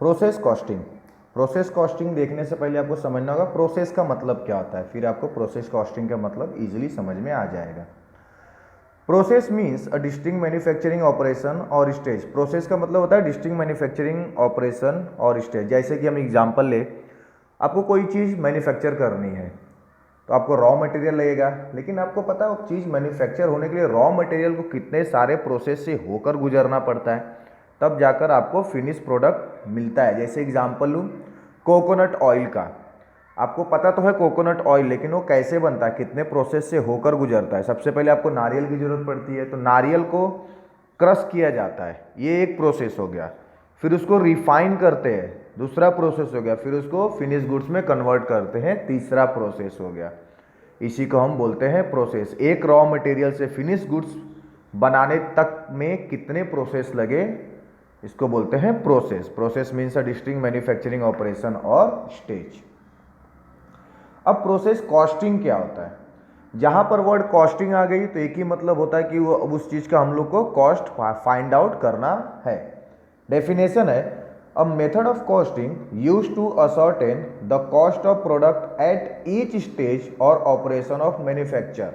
Process costing. Process costing देखने से पहले आपको समझना होगा प्रोसेस का मतलब क्या होता है, फिर आपको प्रोसेस कॉस्टिंग का मतलब इजीली समझ में आ जाएगा। Process means a distinct manufacturing operation और स्टेज। प्रोसेस का मतलब होता है डिस्टिंक्ट मैन्युफैक्चरिंग ऑपरेशन और स्टेज। जैसे कि हम एग्जांपल ले, आपको कोई चीज़ मैन्युफैक्चर करनी है तो आपको रॉ मटेरियल लगेगा, लेकिन आपको पता है वो चीज़ मैन्युफैक्चर होने के लिए रॉ मटेरियल को कितने सारे प्रोसेस से होकर गुजरना पड़ता है, तब जाकर आपको फिनिश प्रोडक्ट मिलता है। जैसे एग्जांपल लूँ कोकोनट ऑयल का, आपको पता तो है कोकोनट ऑयल, लेकिन वो कैसे बनता है, कितने प्रोसेस से होकर गुजरता है। सबसे पहले आपको नारियल की ज़रूरत पड़ती है, तो नारियल को क्रश किया जाता है, ये एक प्रोसेस हो गया। फिर उसको रिफाइन करते हैं, दूसरा प्रोसेस हो गया। फिर उसको फिनिश गुड्स में कन्वर्ट करते हैं, तीसरा प्रोसेस हो गया। इसी को हम बोलते हैं प्रोसेस। एक रॉ मटेरियल से फिनिश गुड्स बनाने तक में कितने प्रोसेस लगे, इसको बोलते हैं process. Process means a distinct manufacturing operation और स्टेज। अब प्रोसेस कॉस्टिंग क्या होता है? जहां पर वर्ड कॉस्टिंग आ गई तो एक ही मतलब होता है कि वो उस चीज का हम लोग को कॉस्ट फाइंड आउट करना है। डेफिनेशन है a method of costing use to ascertain the cost of product at each stage और ऑपरेशन ऑफ मैन्युफैक्चर।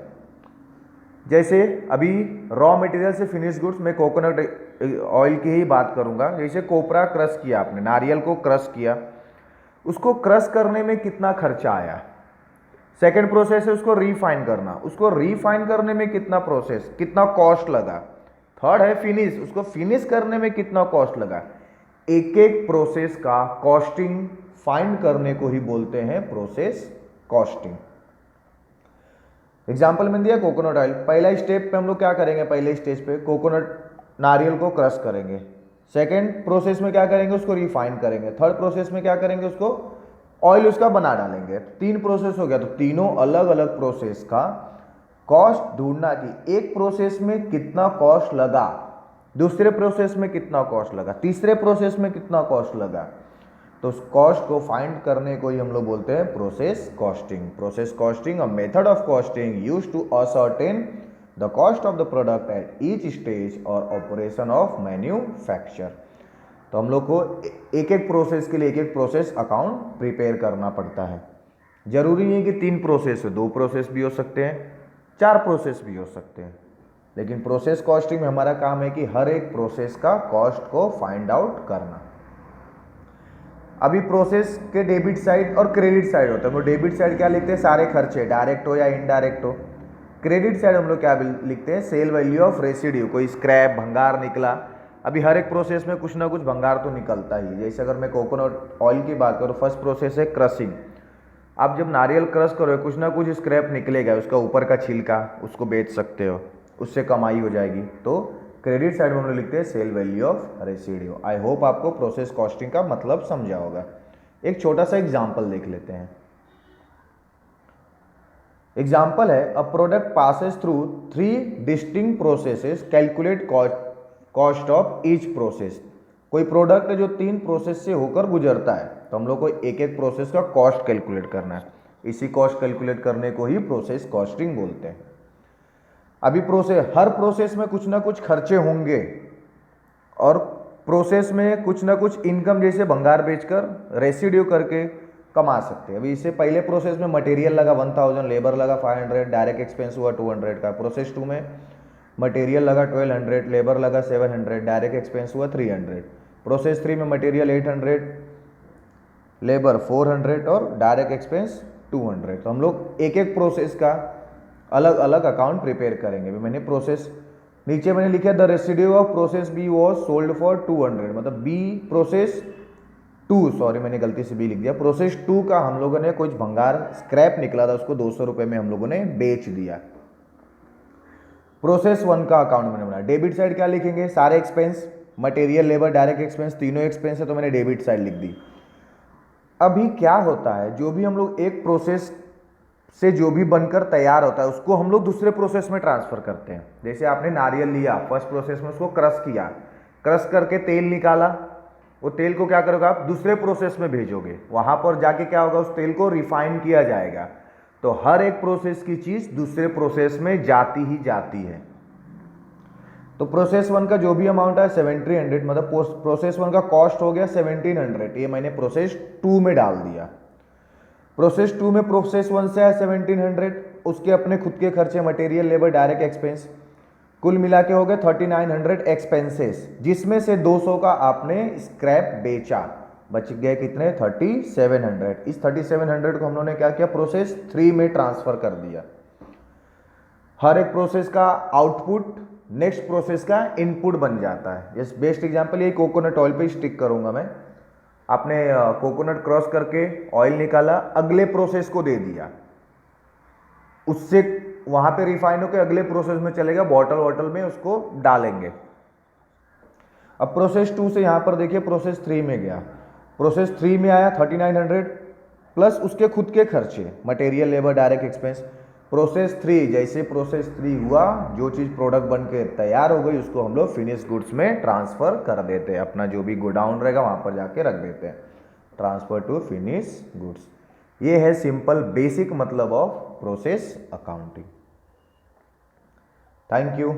जैसे अभी रॉ मटेरियल से फिनिश गुड्स, मैं कोकोनट ऑयल की ही बात करूंगा। जैसे कोपरा क्रश किया, आपने नारियल को क्रश किया, उसको क्रश करने में कितना खर्चा आया। सेकेंड प्रोसेस है उसको रिफाइन करना, उसको रिफाइन करने में कितना प्रोसेस, कितना कॉस्ट लगा। थर्ड है फिनिश, उसको फिनिश करने में कितना कॉस्ट लगा। एक एक प्रोसेस का कॉस्टिंग फाइंड करने को ही बोलते हैं प्रोसेस कॉस्टिंग। एग्जाम्पल में दिया कोकोनट ऑयल। पहला स्टेप पे हम लोग क्या करेंगे, पहले स्टेज पे कोकोनट नारियल को क्रश करेंगे। सेकेंड प्रोसेस में क्या करेंगे, उसको रिफाइन करेंगे। थर्ड प्रोसेस में क्या करेंगे, उसको ऑयल उसका बना डालेंगे। तीन प्रोसेस हो गया, तो तीनों अलग अलग प्रोसेस का कॉस्ट ढूंढना कि एक प्रोसेस में कितना कॉस्ट लगा, दूसरे प्रोसेस में कितना कॉस्ट लगा, तीसरे प्रोसेस में कितना कॉस्ट लगा। तो उस कॉस्ट को फाइंड करने को ही हम लोग बोलते हैं process costing. Process costing a method of costing use to ascertain the cost of the product at each stage और ऑपरेशन ऑफ मैन्युफैक्चर। तो हम लोग को एक एक प्रोसेस के लिए एक एक प्रोसेस अकाउंट प्रिपेयर करना पड़ता है। जरूरी नहीं है कि 3 प्रोसेस हो, 2 प्रोसेस भी हो सकते हैं, 4 प्रोसेस भी हो सकते हैं, लेकिन प्रोसेस कॉस्टिंग में हमारा काम है कि हर एक प्रोसेस का कॉस्ट को फाइंड आउट करना। अभी प्रोसेस के डेबिट साइड और क्रेडिट साइड होता है। वो डेबिट साइड क्या लिखते हैं, सारे खर्चे डायरेक्ट हो या इनडायरेक्ट हो। क्रेडिट साइड हम लोग क्या लिखते हैं, सेल वैल्यू ऑफ रेसिड्यू, कोई स्क्रैप भंगार निकला। अभी हर एक प्रोसेस में कुछ ना कुछ भंगार तो निकलता ही। जैसे अगर मैं कोकोनट ऑयल की बात करूँ, फर्स्ट प्रोसेस है क्रशिंग। आप जब नारियल क्रश करो कुछ ना कुछ स्क्रैप निकलेगा, उसका ऊपर का छिलका, उसको बेच सकते हो, उससे कमाई हो जाएगी। तो क्रेडिट साइड में हम लोग लिखते हैं sale value of residue. I hope आपको प्रोसेस कॉस्टिंग का मतलब समझा होगा। एक छोटा सा एग्जाम्पल देख लेते हैं। एग्जाम्पल है a product passes through 3 distinct processes, calculate cost of each process. कोई प्रोडक्ट है जो 3 प्रोसेस से होकर गुजरता है, तो हम लोग को एक एक प्रोसेस का कॉस्ट कैलकुलेट करना है। इसी कॉस्ट कैलकुलेट करने को ही प्रोसेस कॉस्टिंग बोलते हैं। अभी हर प्रोसेस में कुछ ना कुछ खर्चे होंगे और प्रोसेस में कुछ ना कुछ इनकम, जैसे भंगार बेचकर रेसिड्यू करके कमा सकते हैं। अभी इससे पहले प्रोसेस में मटेरियल लगा 1000, लेबर लगा 500, डायरेक्ट एक्सपेंस हुआ 200 का। प्रोसेस 2 में मटेरियल लगा 1200, लेबर लगा 700, डायरेक्ट एक्सपेंस हुआ 300। प्रोसेस 3 में मटेरियल 800, लेबर 400 और डायरेक्ट एक्सपेंस 200। तो हम लोग एक एक प्रोसेस का अलग अलग अकाउंट प्रिपेयर करेंगे। मैंने प्रोसेस नीचे मैंने लिखा the residue of process B was sold for 200, मतलब बी प्रोसेस 2, सॉरी मैंने गलती से बी लिख दिया। प्रोसेस 2 का हम लोगों ने कुछ भंगार स्क्रैप निकला था, उसको 200 रुपये में हम लोगों ने बेच दिया। प्रोसेस 1 का अकाउंट मैंने बनाया। डेबिट साइड क्या लिखेंगे, सारे expense, material, labour, direct expense, तीनों एक्सपेंस है, तो मैंने डेबिट साइड लिख दी। अभी क्या होता है, जो भी हम लोग एक प्रोसेस से जो भी बनकर तैयार होता है उसको हम लोग दूसरे प्रोसेस में ट्रांसफर करते हैं। जैसे आपने नारियल लिया, फर्स्ट प्रोसेस में उसको क्रश किया, क्रश करके तेल निकाला, वो तेल को क्या करोगे आप, दूसरे प्रोसेस में भेजोगे। वहां पर जाके क्या होगा, उस तेल को रिफाइन किया जाएगा। तो हर एक प्रोसेस की चीज दूसरे प्रोसेस में जाती ही जाती है। तो प्रोसेस वन का जो भी अमाउंट है 1700, मतलब प्रोसेस वन का कॉस्ट हो गया 1700, ये मैंने प्रोसेस टू में डाल दिया। प्रोसेस टू में प्रोसेस वन से है 1700, उसके अपने खुद के खर्चे, मटेरियल, लेबर, डायरेक्ट एक्सपेंस, कुल मिला के हो गए 3900 एक्सपेंसेस, जिसमें से 200 का आपने स्क्रैप बेचा, बच गए कितने 3700। इस 3700 को हम लोगों ने क्या किया, प्रोसेस थ्री में ट्रांसफर कर दिया। हर एक प्रोसेस का आउटपुट नेक्स्ट प्रोसेस का इनपुट बन जाता है। जैसे बेस्ट एग्जांपल ये कोकोनट ऑयल पे स्टिक करूंगा मैं। आपने कोकोनट क्रॉस करके ऑयल निकाला, अगले प्रोसेस को दे दिया, उससे वहां पे रिफाइन होकर अगले प्रोसेस में चलेगा, बॉटल वॉटल में उसको डालेंगे। अब प्रोसेस टू से यहां पर देखिए प्रोसेस थ्री में गया, प्रोसेस थ्री में आया 3900 प्लस उसके खुद के खर्चे, material, labour, direct expense. Process three, जैसे प्रोसेस थ्री हुआ, जो चीज़ प्रोडक्ट बन के तैयार हो गई उसको हम लोग फिनिश गुड्स में ट्रांसफर कर देते हैं, अपना जो भी गोडाउन रहेगा वहां पर जाके रख देते हैं, ट्रांसफर टू फिनिश गुड्स। ये है सिंपल बेसिक मतलब of process accounting. Thank you.